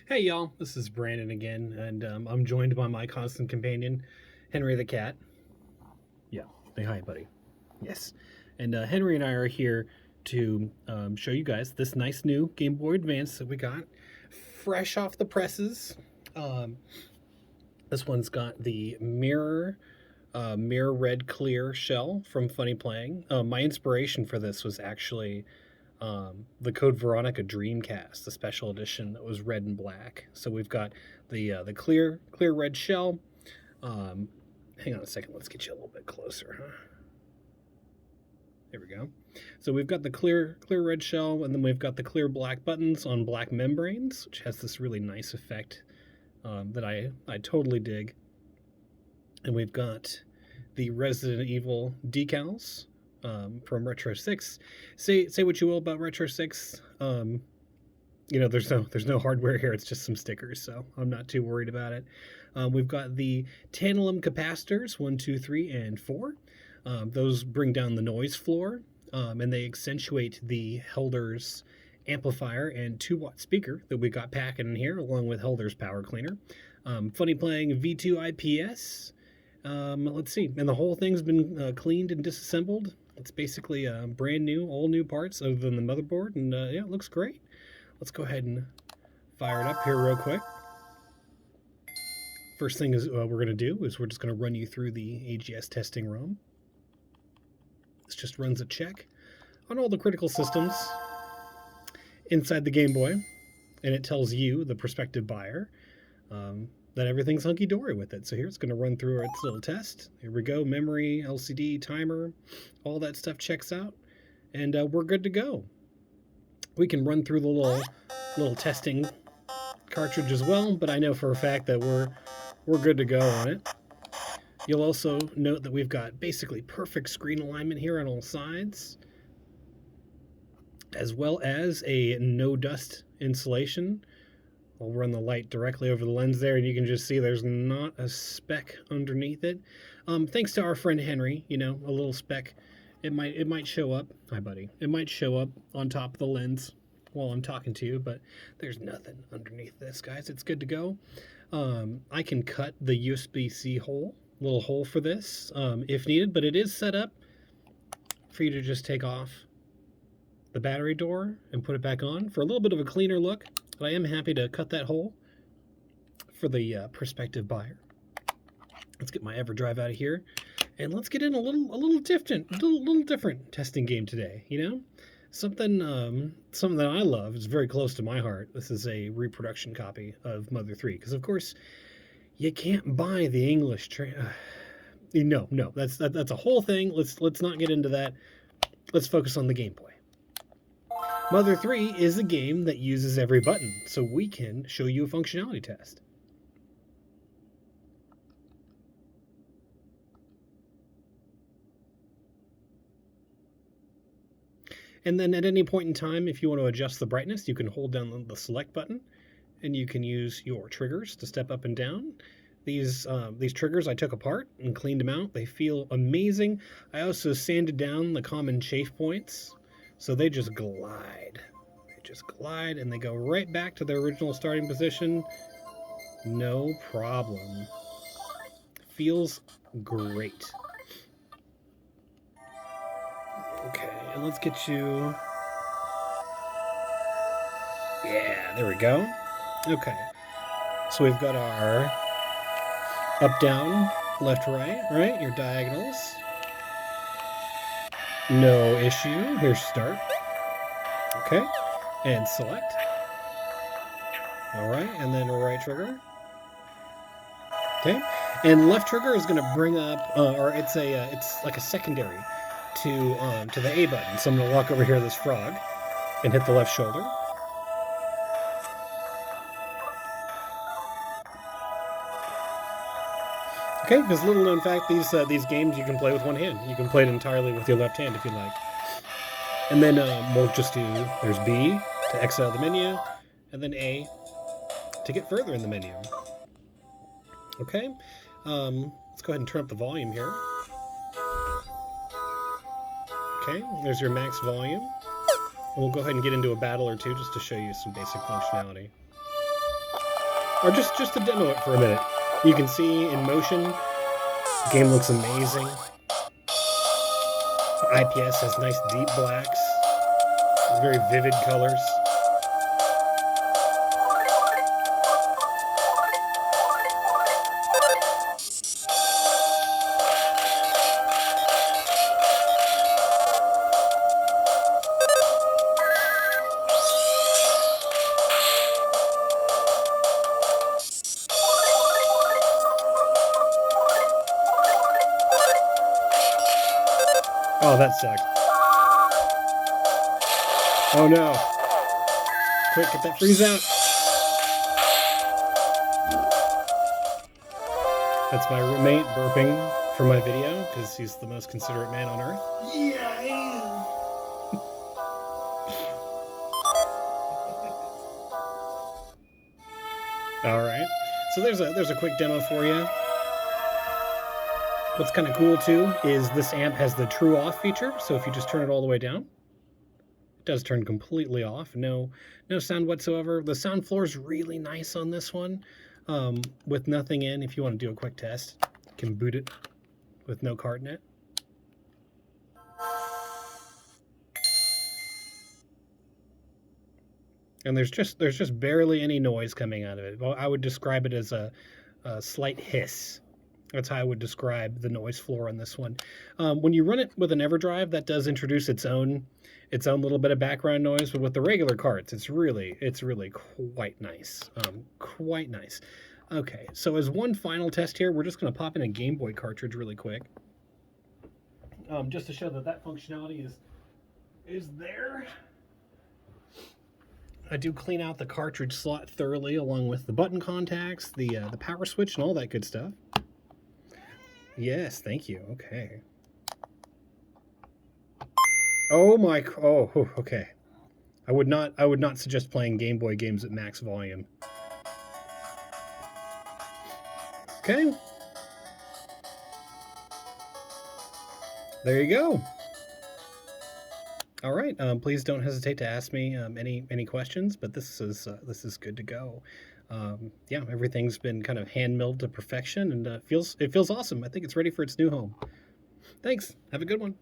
Hey y'all, this is Brandon again, and I'm joined by my constant companion, Henry the cat. Yeah, say hi, buddy. Yes, and Henry and I are here to show you guys this nice new Game Boy Advance that we got, fresh off the presses. Um, this one's got the mirror red clear shell from Funny Playing. My inspiration for this was actually the Code Veronica Dreamcast, the special edition that was red and black. So we've got the clear red shell. Um, Hang on a second, let's get you a little bit closer, huh? There we go. So we've got the clear red shell, and then we've got the clear black buttons on black membranes, which has this really nice effect that I totally dig. And we've got the Resident Evil decals from Retro 6. Say what you will about Retro 6. There's no hardware here. It's just some stickers, so I'm not too worried about it. We've got the tantalum capacitors 1, 2, 3, and 4. Those bring down the noise floor, and they accentuate the Helder's amplifier and 2-watt speaker that we got packing in here, along with Helder's power cleaner. Funny Playing V2 IPS. Let's see, and the whole thing's been cleaned and disassembled. It's basically brand new, all new parts other than the motherboard, and yeah, it looks great. Let's go ahead and fire it up here real quick. First thing is we're going to do is we're just going to run you through the AGS testing ROM. This just runs a check on all the critical systems inside the Game Boy, and it tells you, the prospective buyer, that everything's hunky-dory with it. So here it's going to run through its little test. Here we go, memory, LCD, timer, all that stuff checks out, and we're good to go. We can run through the little testing cartridge as well, but I know for a fact that we're good to go on it. You'll also note that we've got basically perfect screen alignment here on all sides, as well as a no dust insulation. I'll run the light directly over the lens there, and you can just see there's not a speck underneath it. Thanks to our friend Henry, a little speck. It might show up. Hi, buddy. It might show up on top of the lens while I'm talking to you, but there's nothing underneath this, guys. It's good to go. I can cut the USB-C little hole for this if needed, but it is set up for you to just take off the battery door and put it back on for a little bit of a cleaner look. But I am happy to cut that hole for the prospective buyer. Let's get my EverDrive out of here, and let's get in a little different testing game today. Something that I love is very close to my heart. This is a reproduction copy of Mother 3, because of course you can't buy the English. No, that's a whole thing. Let's not get into that. Let's focus on the Game Boy. Mother 3 is a game that uses every button, so we can show you a functionality test. And then at any point in time, if you want to adjust the brightness, you can hold down the select button, and you can use your triggers to step up and down. These triggers I took apart and cleaned them out. They feel amazing. I also sanded down the common chafe points, so they just glide. And they go right back to their original starting position. No problem. Feels great. Okay, and let's get you... Yeah, there we go. Okay, so we've got our up, down, left, right, your diagonals. No issue. Here's start. Okay, and select. All right, and then right trigger. Okay, and left trigger is going to bring up, it's like a secondary to the A button. So I'm going to walk over here to this frog and hit the left shoulder. Okay, because little known fact, these games you can play with one hand. You can play it entirely with your left hand if you like. And then we'll just do, there's B to exit out of the menu, and then A to get further in the menu. Okay, let's go ahead and turn up the volume here. Okay, there's your max volume. And we'll go ahead and get into a battle or two just to show you some basic functionality. or just to demo it for a minute. You can see in motion, the game looks amazing. IPS has nice deep blacks, very vivid colors. Oh, that sucked. Oh no. Quick, get that freeze out. That's my roommate burping for my video because he's the most considerate man on earth. Yeah, I am. All right. So there's a quick demo for you. What's kind of cool too is this amp has the true off feature. So if you just turn it all the way down, it does turn completely off. No sound whatsoever. The sound floor is really nice on this one, with nothing in. If you want to do a quick test, you can boot it with no cart in it. And there's just barely any noise coming out of it. Well, I would describe it as a slight hiss. That's how I would describe the noise floor on this one. When you run it with an EverDrive, that does introduce its own little bit of background noise, but with the regular carts, it's really quite nice. Quite nice. Okay, so as one final test here, we're just going to pop in a Game Boy cartridge really quick, just to show that functionality is there. I do clean out the cartridge slot thoroughly, along with the button contacts, the power switch, and all that good stuff. Yes, thank you. Okay. Oh my. Oh, okay. I would not suggest playing Game Boy games at max volume. Okay. There you go. All right. Please don't hesitate to ask me any questions. But this is good to go. Yeah, everything's been kind of hand milled to perfection, and it feels awesome. I think it's ready for its new home. Thanks. Have a good one.